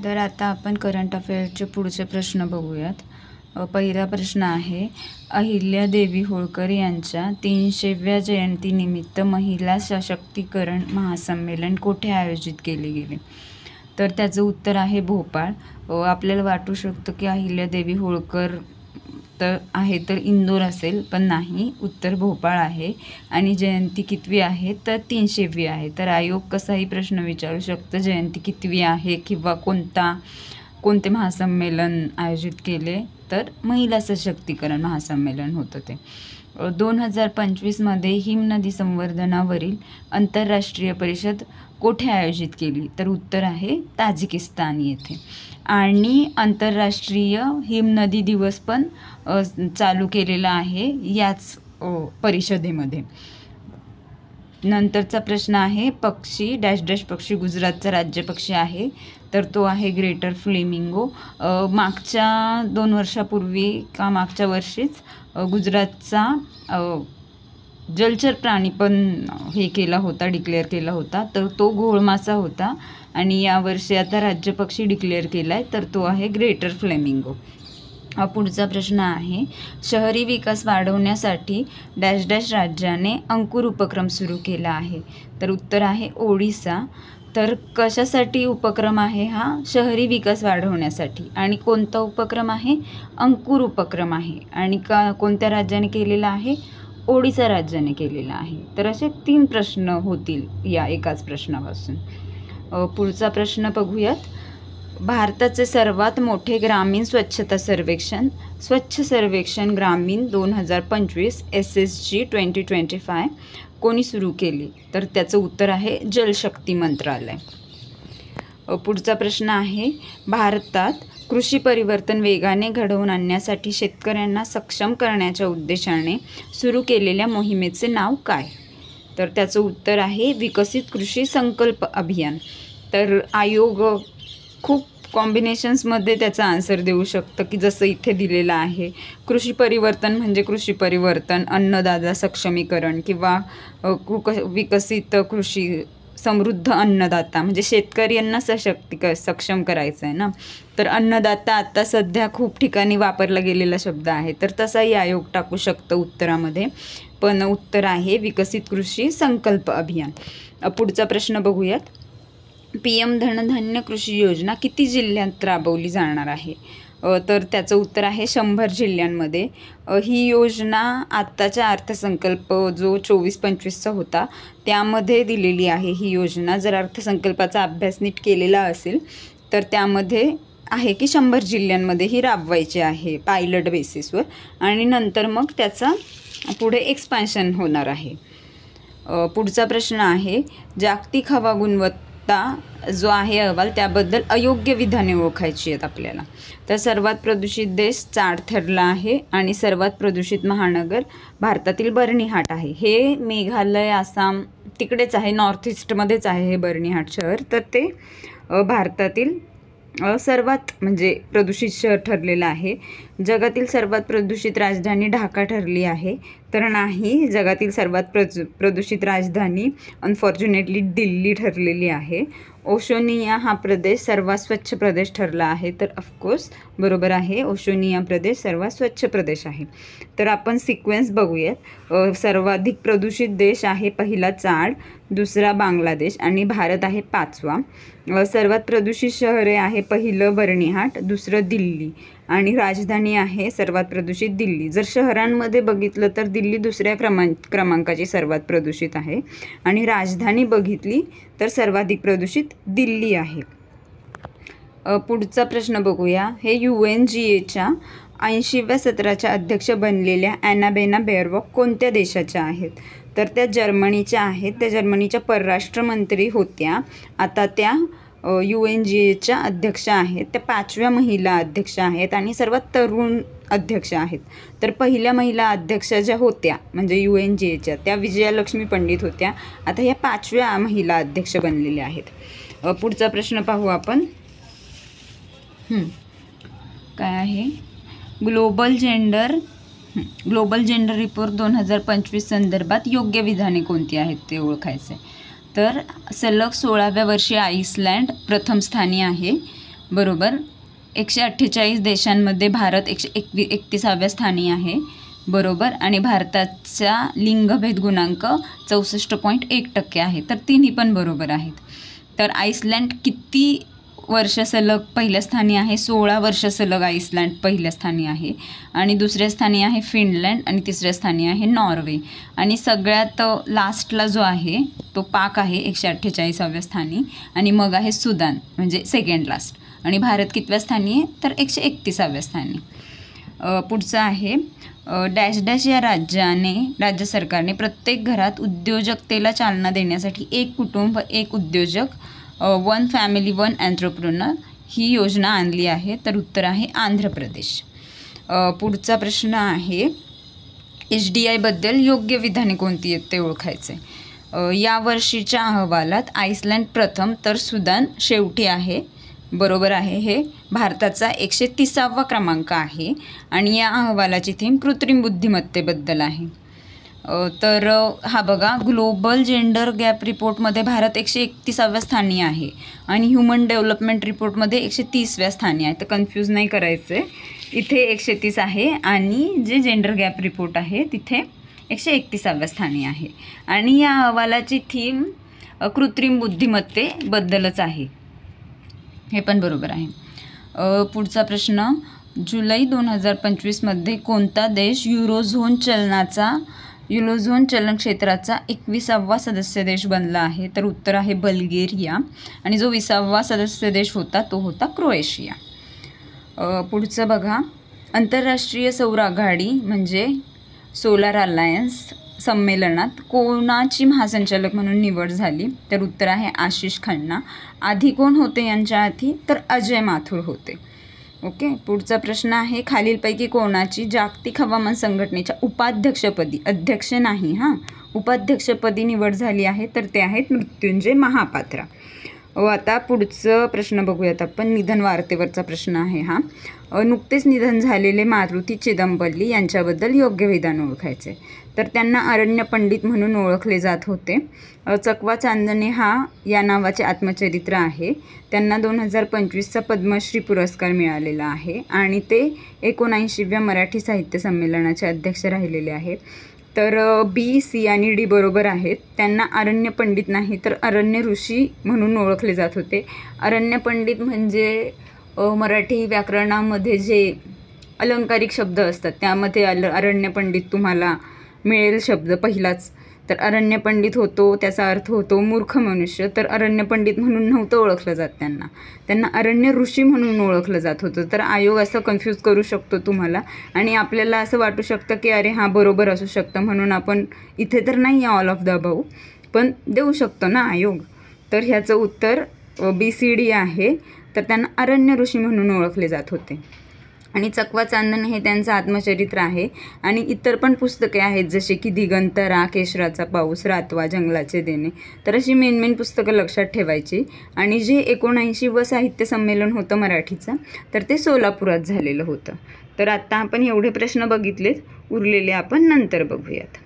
तर आता आपण करंट अफेअर्सचे पुढचे प्रश्न बघूयात. पहिला प्रश्न आहे, अहिल्यादेवी होळकर यांच्या 300व्या जयंतीनिमित्त महिला सशक्तीकरण महासंमेलन कोठे आयोजित केले गेले? तर त्याचं उत्तर आहे भोपाळ. आपल्याला वाटू शकतं की अहिल्यादेवी होळकर तर इंदोर असेल, पण नाही, उत्तर भोपाळ आहे. आणि जयंती कितवी आहे? तर 300वी आहे. तर आयोग कसाही प्रश्न विचारू शकतं, जयंती कितवी आहे किंवा कोणते महासंमेलन आयोजित केले? तर महिला सशक्तीकरण महासंमेलन होतं ते. 2025मध्ये हिमनदी संवर्धनावरील आंतरराष्ट्रीय परिषद कोठे आयोजित केली? तर उत्तर आहे ताजिकिस्तान येथे. आणि आंतरराष्ट्रीय हिमनदी दिवस पण चालू केलेला आहे याच परिषदेमध्ये. नंतरचा प्रश्न आहे, पक्षी डॅश डॅश पक्षी गुजरातचा राज्य पक्षी आहे? तर तो आहे ग्रेटर फ्लेमिंगो. मागच्या 2 वर्षापूर्वी का मागच्या वर्षीच गुजरातचा जलचर प्राणी पण डिक्लेअर केला होता, तर तो घोळमासा होता. आणि यावर्षी आता राज्य पक्षी डिक्लेअर केला आहे, तर तो आहे ग्रेटर फ्लेमिंगो. पुढचा प्रश्न आहे, शहरी विकास वाढवण्यासाठी डॅश डॅश राज्याने अंकुर उपक्रम सुरू केला आहे? तर उत्तर आहे ओडिसा. तर कशासाठी उपक्रम आहे हा? शहरी विकास वाढवण्यासाठी. आणि कोणता उपक्रम आहे? अंकुर उपक्रम आहे. आणि कोणत्या राज्याने केलेला आहे? ओडिसा राज्याने केलेला आहे. तर असे 3 प्रश्न होतील या एकाच प्रश्नापासून. पुढचा प्रश्न बघूयात. भारताचे सर्वात मोठे ग्रामीण स्वच्छता सर्वेक्षण स्वच्छ सर्वेक्षण ग्रामीण 2025 SSG 2025 कोणी सुरू केली? तर त्याचं उत्तर आहे जलशक्ती मंत्रालय. पुढचा प्रश्न आहे, भारतात कृषी परिवर्तन वेगाने घडवून आणण्यासाठी शेतकऱ्यांना सक्षम करण्याच्या उद्देशाने सुरू केलेल्या मोहिमेचे नाव काय? तर त्याचं उत्तर आहे विकसित कृषी संकल्प अभियान. तर आयोग खूप कॉम्बिनेशन्समध्ये त्याचा आन्सर देऊ शकतं, की जसं इथे दिलेलं आहे, कृषी परिवर्तन म्हणजे कृषी परिवर्तन, अन्नदाता सक्षमीकरण किंवा विकसित कृषी समृद्ध अन्नदाता म्हणजे शेतकरी यांना सक्षम करायचं आहे ना. तर अन्नदाता आता सध्या खूप ठिकाणी वापरला गेलेला शब्द आहे, तर तसाही आयोग टाकू शकतं उत्तरामध्ये. पण उत्तर आहे विकसित कृषी संकल्प अभियान. पुढचा प्रश्न बघूयात. PM धनधान्य कृषी योजना किती जिल्ह्यात राबवली जाणार आहे? तर त्याचं उत्तर आहे 100 जिल्ह्यांमध्ये. ही योजना आत्ताचा अर्थसंकल्प जो 24-25चा होता त्यामध्ये दिलेली आहे ही योजना. जर अर्थसंकल्पाचा अभ्यास नीट केलेला असेल तर त्यामध्ये आहे की 100 जिल्ह्यांमध्ये ही राबवायची आहे पायलट बेसिसवर. आणि नंतर मग त्याचा पुढे एक्सपान्शन होणार आहे. पुढचा प्रश्न आहे, जागतिक हवा गुणवत्ता जो आहे अहवाल त्याबद्दल अयोग्य विधाने ओळखायची आहेत आपल्याला. तर सर्वात प्रदूषित देश चाड ठरला आहे आणि सर्वात प्रदूषित महानगर भारतातील बर्निहाट आहे. हे मेघालय, आसाम तिकडेच आहे, नॉर्थ ईस्टमध्येच आहे हे बर्निहाट शहर. तर ते भारतातील सर्वात म्हणजे प्रदूषित शहर ठरलेलं आहे. जगातील सर्वात प्रदूषित राजधानी ढाका ठरली आहे? तर नाही, जगातील सर्वात प्रदूषित राजधानी अनफॉर्च्युनेटली दिल्ली ठरलेली आहे. ओशोनिया हा प्रदेश सर्वात स्वच्छ प्रदेश ठरला आहे? तर ऑफकोर्स बरोबर आहे, ओशोनिया प्रदेश सर्वात स्वच्छ प्रदेश आहे. तर आपण सिक्वेन्स बघूयात. सर्वाधिक प्रदूषित देश आहे पहिला चाड, दुसरा बांगलादेश आणि भारत आहे 5वा. सर्वात प्रदूषित शहरे आहे पहिलं बर्निहाट, दुसरं दिल्ली आणि राजधानी आहे सर्वात प्रदूषित दिल्ली. जर शहरांमध्ये बघितलं तर दिल्ली दुसऱ्या क्रमांकाची सर्वात प्रदूषित आहे आणि राजधानी बघितली तर सर्वाधिक प्रदूषित दिल्ली आहे. पुढचा प्रश्न बघूया. हे UNGAच्या 80व्या सत्राच्या अध्यक्ष बनलेल्या ॲनाबेना बेअरबॉक कोणत्या देशाच्या आहेत? तर त्या जर्मनीच्या आहेत. त्या जर्मनीच्या परराष्ट्रमंत्री होत्या, आता त्या UNGAच्या अध्यक्ष आहेत. त्या 5व्या महिला अध्यक्ष आहेत आणि सर्वात तरुण अध्यक्ष आहेत. तर पहिल्या महिला अध्यक्ष ज्या होत्या म्हणजे UNGAच्या त्या विजयालक्ष्मी पंडित होत्या. आता ह्या 5व्या महिला अध्यक्ष बनलेल्या आहेत. पुढचा प्रश्न पाहू आपण. काय आहे? ग्लोबल जेंडर रिपोर्ट 2025 संदर्भात योग्य विधाने कोणती आहेत ते ओळखायचे. तर सलग 16व्या वर्षी आईसलँड प्रथम स्थानी आहे. बरोबर. 148 देशांमध्ये भारत 131व्या स्थानी आहे. बरोबर. आणि भारताचा लिंगभेद गुणांक 64.1% आहे. तर तिन्ही पण बरोबर आहेत. तर आईसलँड किती वर्ष सलग पहिल्या स्थानी आहे? 16 वर्ष सलग आईसलँड पहिल्या स्थानी आहे. आणि दुसऱ्या स्थानी आहे फिनलँड आणि तिसऱ्या स्थानी आहे नॉर्वे. आणि सगळ्यात लास्टला जो आहे तो पाक आहे 148व्या स्थानी. आणि मग आहे सुदान म्हणजे सेकंड लास्ट. आणि भारत कितव्या स्थानी आहे? तर 131व्या स्थानी. पुढचं आहे डॅश डॅश या राज्य सरकारने प्रत्येक घरात उद्योजकतेला चालना देण्यासाठी एक कुटुंब एक उद्योजक, वन फॅमिली वन एंटरप्रेन्योर ही योजना आणली आहे. तर उत्तर आहे आंध्र प्रदेश. पुढचा प्रश्न आहे HDI बद्दल योग्य विधाने कोणती आहेत ते ओळखायचे. या वर्षीच्या अहवालात आईसलँड प्रथम तर सुदान शेवटी आहे. बरोबर आहे. हे भारताचा 130वा क्रमांक आहे. आणि या अहवालाची थीम कृत्रिम बुद्धिमत्तेबद्दल आहे. तर हा बघा, ग्लोबल जेंडर गॅप रिपोर्टमध्ये भारत 131व्या स्थानी आहे आणि ह्युमन डेव्हलपमेंट रिपोर्टमध्ये 130व्या स्थानी आहे. तर कन्फ्यूज नाही करायचं आहे. इथे 130 आहे आणि जे जेंडर गॅप रिपोर्ट आहे तिथे 131व्या स्थानी आहे. आणि या अहवालाची थीम कृत्रिम बुद्धिमत्तेबद्दलच आहे. हे पण बरोबर आहे. पुढचा प्रश्न, जुलै 2025मध्ये कोणता देश युरोझोन चलन क्षेत्राचा 21वा सदस्य देश बनला आहे? तर उत्तर आहे बल्गेरिया. आणि जो 20वा सदस्य देश होता तो होता क्रोएशिया. पुढचं बघा, आंतरराष्ट्रीय सौर आघाडी म्हणजे सोलार अलायन्स संमेलनात कोणाची महासंचालक म्हणून निवड झाली? तर उत्तर आहे आशिष खन्ना. आधी कोण होते यांच्या आधी? तर अजय माथुर होते. ओके. पुढचा प्रश्न आहे, खालीलपैकी कोणाची जागतिक हवामान संघटनेच्या उपाध्यक्षपदी, अध्यक्ष नाही उपाध्यक्षपदी निवड झाली आहे? तर ते आहेत मृत्युंजय महापात्रा. आता पुढचं प्रश्न बघूयात आपण. निधन वार्तेवरचा प्रश्न आहे हा. नुकतेच निधन झालेले मारुती चिदंबल्ली यांच्याबद्दल योग्य विधान ओळखायचे. तर त्यांना अरण्य पंडित म्हणून ओळखले जात होते. चकवा चांदणे या नावाचे आत्मचरित्र आहे. त्यांना 2025चा पद्मश्री पुरस्कार मिळालेला आहे आणि ते 79व्या मराठी साहित्य संमेलनाचे अध्यक्ष राहिलेले आहेत. तर B, C आणि D बरोबर आहेत. त्यांना अरण्य पंडित नाही तर अरण्य ऋषी म्हणून ओळखले जात होते. अरण्य पंडित म्हणजे मराठी व्याकरणामध्ये जे अलंकारिक शब्द असतात त्यामध्ये अरण्य पंडित तुम्हाला मिळेल शब्द पहिलाच. तर अरण्य पंडित होतो त्याचा अर्थ होतो मूर्ख मनुष्य. तर अरण्य पंडित म्हणून नव्हतं ओळखलं जात त्यांना अरण्य ऋषी म्हणून ओळखलं जात होतं. तर आयोग असं कन्फ्यूज करू शकतो तुम्हाला आणि आपल्याला असं वाटू शकतं की अरे हां बरोबर असू शकतं म्हणून आपण इथे तर नाही आहे ऑल ऑफ द अबाऊ पण देऊ शकतो ना आयोग. तर ह्याचं उत्तर BCD आहे. तर त्यांना अरण्य ऋषी म्हणून ओळखले जात होते. आणि चकवा चांदणे हे त्यांचं आत्मचरित्र आहे. आणि इतर पण पुस्तके आहेत जसे की दिगंतरा, केशराचा पाऊस, रातवा, जंगलाचे देणे. तर अशी मेन पुस्तकं लक्षात ठेवायची. आणि जे 79व साहित्य संमेलन होतं मराठीचं तर ते सोलापुरात झालेलं होतं. तर आत्ता आपण एवढे प्रश्न बघितलेत, उरलेले आपण नंतर बघूयात.